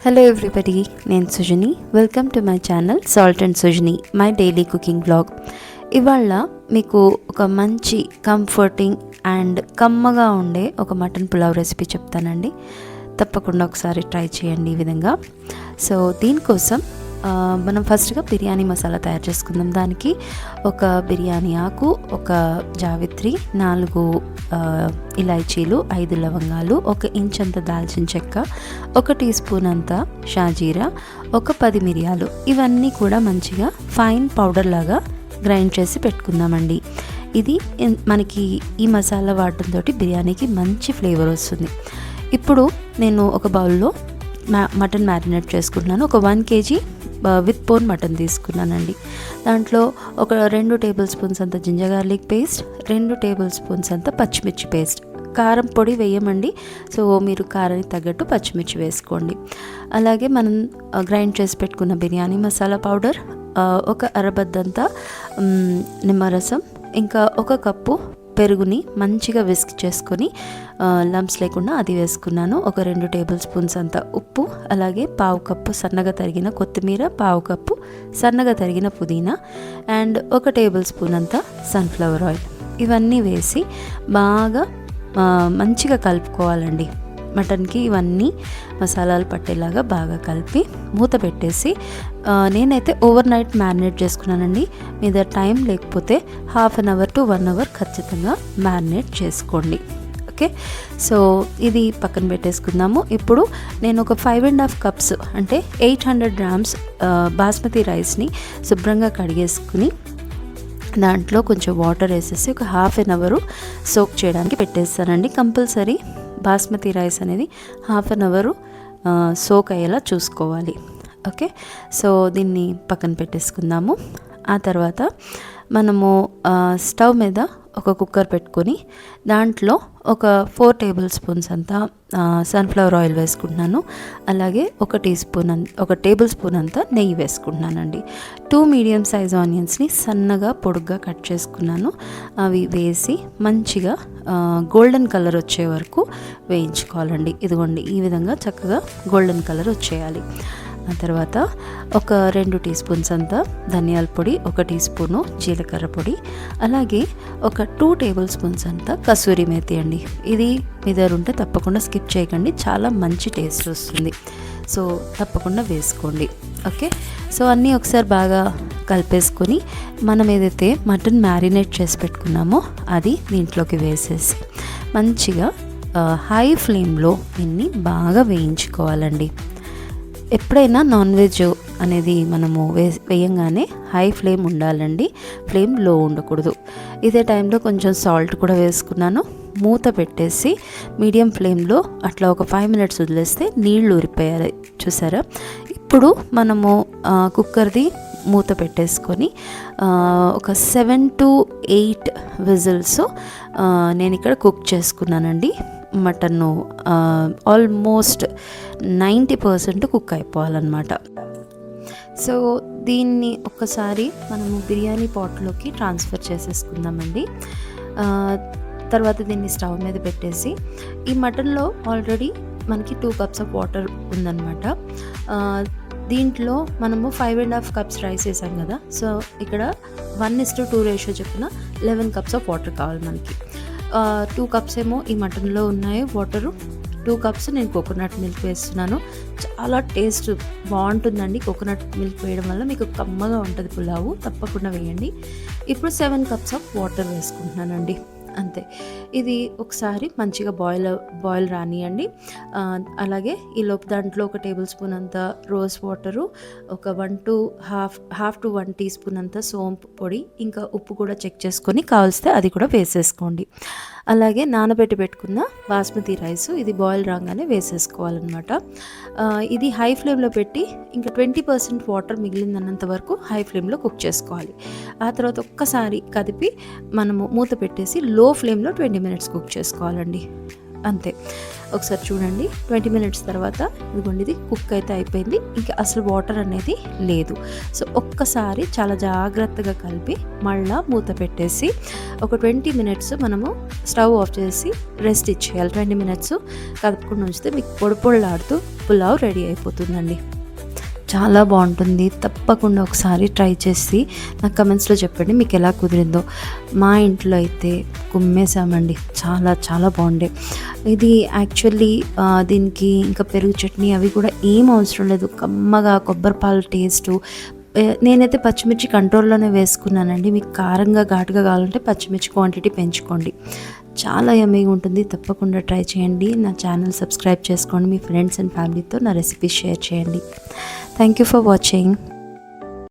Hello everybody, నేను Sujani. Welcome to my channel salt and Sujani, my daily cooking blog. ఇవాళ మీకు ఒక మంచి కంఫర్టింగ్ అండ్ కమ్మగా ఉండే ఒక మటన్ పులావ్ రెసిపీ చెప్తానండి. తప్పకుండా ఒకసారి ట్రై చేయండి ఈ విధంగా. సో దీనికోసం మనం ఫస్ట్గా బిర్యానీ మసాలా తయారు చేసుకుందాం. దానికి ఒక బిర్యానీ ఆకు, ఒక జావిత్రి, 4 ఇలాచీలు, 5 లవంగాలు, 1 ఇంచ్ అంత దాల్చిన చెక్క, 1 టీ స్పూన్ అంత షాజీరా, ఒక 10 మిరియాలు, ఇవన్నీ కూడా మంచిగా ఫైన్ పౌడర్ లాగా గ్రైండ్ చేసి పెట్టుకుందామండి. ఇది మనకి ఈ మసాలా వాడటంతో బిర్యానీకి మంచి ఫ్లేవర్ వస్తుంది. ఇప్పుడు నేను ఒక బౌల్లో మటన్ మ్యారినేట్ చేసుకుంటున్నాను. ఒక 1 kg విత్ బోన్ మటన్ తీసుకున్నానండి. దాంట్లో ఒక 2 టేబుల్ స్పూన్స్ అంత ginger garlic paste, 2 table spoons అంత పచ్చిమిర్చి పేస్ట్. కారం పొడి వేయమండి, సో మీరు కారానికి తగ్గట్టు పచ్చిమిర్చి వేసుకోండి. అలాగే మనం గ్రైండ్ చేసి పెట్టుకున్న బిర్యానీ మసాలా పౌడర్, ఒక అరబద్దంతా నిమ్మరసం, ఇంకా 1 కప్పు పెరుగుని మంచిగా విస్క్ చేసుకొని లంప్స్ లేకుండా అది వేసుకున్నాను. ఒక 2 టేబుల్ స్పూన్స్ అంత ఉప్పు, అలాగే 1/2 కప్పు సన్నగా తరిగిన కొత్తిమీర, 1/2 కప్పు సన్నగా తరిగిన పుదీనా, అండ్ 1 టేబుల్ స్పూన్ అంత సన్ఫ్లవర్ ఆయిల్. ఇవన్నీ వేసి బాగా మంచిగా కలుపుకోవాలండి. మటన్కి ఇవన్నీ మసాలాలు పట్టేలాగా బాగా కలిపి మూత పెట్టేసి, నేనైతే ఓవర్ నైట్ మ్యారినేట్ చేసుకున్నానండి. మీద టైం లేకపోతే 1/2 అవర్ టు 1 అవర్ ఖచ్చితంగా మ్యారినేట్ చేసుకోండి. ఓకే, సో ఇది పక్కన పెట్టేసుకుందాము. ఇప్పుడు నేను ఒక 5.5 కప్స్ అంటే 800 గ్రామ్స్ బాస్మతి రైస్ని శుభ్రంగా కడిగేసుకుని దాంట్లో కొంచెం వాటర్ వేసేసి ఒక 1/2 అవర్ సోక్ చేయడానికి పెట్టేస్తానండి. కంపల్సరీ బాస్మతి రైస్ అనేది 1/2 అవర్ సోక్ అయ్యేలా చూసుకోవాలి. ఓకే, సో దీన్ని పక్కన పెట్టేసుకుందాము. ఆ తర్వాత మనము స్టవ్ మీద ఒక కుక్కర్ పెట్టుకొని దాంట్లో ఒక 4 టేబుల్ స్పూన్స్ అంతా సన్ఫ్లవర్ ఆయిల్ వేసుకుంటున్నాను. అలాగే 1 టేబుల్ స్పూన్ అంతా నెయ్యి వేసుకుంటున్నానండి. 2 మీడియం సైజ్ ఆనియన్స్ని సన్నగా పొడుగ్గా కట్ చేసుకున్నాను. అవి వేసి మంచిగా గోల్డెన్ కలర్ వచ్చే వరకు వేయించుకోవాలండి. ఇదిగోండి, ఈ విధంగా చక్కగా గోల్డెన్ కలర్ వచ్చేయాలి. ఆ తర్వాత ఒక 2 టీ స్పూన్స్ అంతా ధనియాల పొడి, 1 టీ స్పూను జీలకర్ర పొడి, అలాగే ఒక 2 టేబుల్ స్పూన్స్ అంతా కసూరి మేతి అండి. ఇది మీ దగ్గర ఉంటే తప్పకుండా స్కిప్ చేయకండి, చాలా మంచి టేస్ట్ వస్తుంది. సో తప్పకుండా వేసుకోండి. ఓకే, సో అన్నీ ఒకసారి బాగా కలిపేసుకొని మనం ఏదైతే మటన్ మ్యారినేట్ చేసి పెట్టుకున్నామో అది దీంట్లోకి వేసేసి మంచిగా హై ఫ్లేమ్లో దీన్ని బాగా వేయించుకోవాలండి. ఎప్పుడైనా నాన్ వెజ్ అనేది మనము వేయంగానే హై ఫ్లేమ్ ఉండాలండి, ఫ్లేమ్ లో ఉండకూడదు. ఇదే టైంలో కొంచెం సాల్ట్ కూడా వేసుకున్నాను. మూత పెట్టేసి మీడియం ఫ్లేమ్లో అట్లా ఒక 5 మినిట్స్ వదిలేస్తే నీళ్లు ఊరిపోయారు, చూసారా. ఇప్పుడు మనము కుక్కర్ది మూత పెట్టేసుకొని ఒక 7 to 8 విజిల్స్ నేను ఇక్కడ కుక్ చేసుకున్నానండి. మటన్ను ఆల్మోస్ట్ 90% కుక్ అయిపోవాలన్నమాట. సో దీన్ని ఒక్కసారి మనము బిర్యానీ పాట్లోకి ట్రాన్స్ఫర్ చేసేసుకుందామండి. తర్వాత దీన్ని స్టవ్ మీద పెట్టేసి, ఈ మటన్లో ఆల్రెడీ మనకి 2 కప్స్ ఆఫ్ వాటర్ ఉందన్నమాట. దీంట్లో మనము 5.5 కప్స్ రైస్ వేసాం కదా, సో ఇక్కడ 1:2 రేషియో చొప్పున 11 కప్స్ ఆఫ్ వాటర్ కావాలి మనకి. 2 కప్స్ ఏమో ఈ మటన్లో ఉన్నాయి వాటరు, 2 కప్స్ నేను కోకోనట్ మిల్క్ వేస్తున్నాను. చాలా టేస్ట్ బాగుంటుందండి కోకోనట్ మిల్క్ వేయడం వల్ల, మీకు కమ్మగా ఉంటుంది పులావు, తప్పకుండా వేయండి. ఇప్పుడు 7 కప్స్ ఆఫ్ వాటర్ వేసుకుంటున్నానండి, అంతే. ఇది ఒకసారి మంచిగా బాయిల్ రానియండి. అలాగే ఈ లోపు దాంట్లో 1 టేబుల్ స్పూన్ అంత రోజ్ వాటరు, ఒక 1 టీ స్పూన్ అంత సోంపు పొడి, ఇంకా ఉప్పు కూడా చెక్ చేసుకొని కావలిస్తే అది కూడా వేసేసుకోండి. అలాగే నానబెట్టి పెట్టుకున్న బాస్మతి రైస్, ఇది బాయిల్ రాగానే వేసేసుకోవాలన్నమాట. ఇది హై ఫ్లేమ్లో పెట్టి ఇంకా 20% వాటర్ మిగిలినంత వరకు హై ఫ్లేమ్లో కుక్ చేసుకోవాలి. ఆ తర్వాత ఒక్కసారి కదిపి మనము మూత పెట్టేసి లో ఫ్లేమ్లో 20 మినిట్స్ కుక్ చేసుకోవాలండి, అంతే. ఒకసారి చూడండి. 20 మినిట్స్ తర్వాత ఇదిగోండి ఇది కుక్ అయితే అయిపోయింది. ఇంకా అసలు వాటర్ అనేది లేదు. సో ఒక్కసారి చాలా జాగ్రత్తగా కలిపి మళ్ళీ మూత పెట్టేసి ఒక 20 మినిట్స్ మనము స్టవ్ ఆఫ్ చేసి రెస్ట్ ఇచ్చేయాలి. 20 మినిట్స్ కలుపుకుండా ఉంచితే మీకు పొడి పొడిలాడుతూ పులావ్ రెడీ అయిపోతుందండి. చాలా బాగుంటుంది. తప్పకుండా ఒకసారి ట్రై చేసి నాకు కమెంట్స్లో చెప్పండి మీకు ఎలా కుదిరిందో. మా ఇంట్లో అయితే కుమ్మేసామండి. చాలా చాలా బాగుండే ఇది. యాక్చువల్లీ దీనికి ఇంకా పెరుగు చట్నీ అవి కూడా ఏం అవసరం లేదు. కమ్మగా కొబ్బరిపాలు టేస్టు. నేనైతే పచ్చిమిర్చి కంట్రోల్లోనే వేసుకున్నానండి. మీకు కారంగా ఘాటుగా కావాలంటే పచ్చిమిర్చి క్వాంటిటీ పెంచుకోండి. చాలా యమ్మీగా ఉంటుంది. తప్పకుండా ట్రై చేయండి. నా ఛానల్ సబ్స్క్రైబ్ చేసుకోండి. మీ ఫ్రెండ్స్ అండ్ ఫ్యామిలీతో నా రెసిపీస్ షేర్ చేయండి. Thank you for watching.